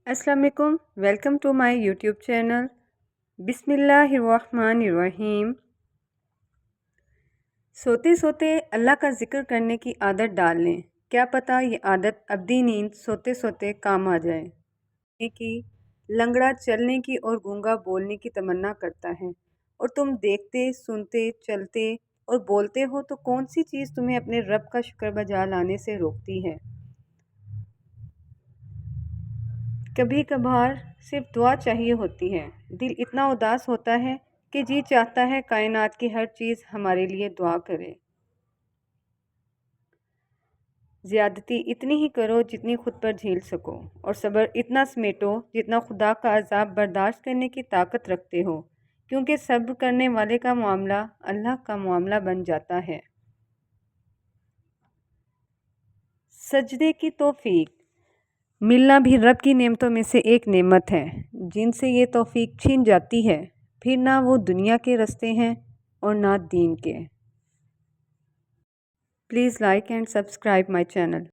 अस्सलाम वालेकुम, welcome to my YouTube channel. बिस्मिल्लाहिर्रहमानिर्रहीम। सोते सोते अल्लाह का ज़िक्र करने की आदत डाल लें। क्या पता ये आदत अब्दी नींद सोते सोते काम आ जाए। कि लंगड़ा चलने की और गूंगा बोलने की तमन्ना करता है, और तुम देखते सुनते चलते और बोलते हो तो कौन सी चीज़ तुम्हें अपने रब का शुक्र बजा लाने से रोकती है। कभी कभार सिर्फ दुआ चाहिए होती है। दिल इतना उदास होता है कि जी चाहता है कायनात की हर चीज़ हमारे लिए दुआ करे। ज़्यादती इतनी ही करो जितनी खुद पर झेल सको, और सब्र इतना समेटो जितना खुदा का अज़ाब बर्दाश्त करने की ताकत रखते हो, क्योंकि सब्र करने वाले का मामला अल्लाह का मामला बन जाता है। सजदे की तौफीक मिलना भी रब की नेमतों में से एक नेमत है। जिनसे ये तौफीक छीन जाती है, फिर ना वो दुनिया के रास्ते हैं और ना दीन के। Please like and subscribe my channel.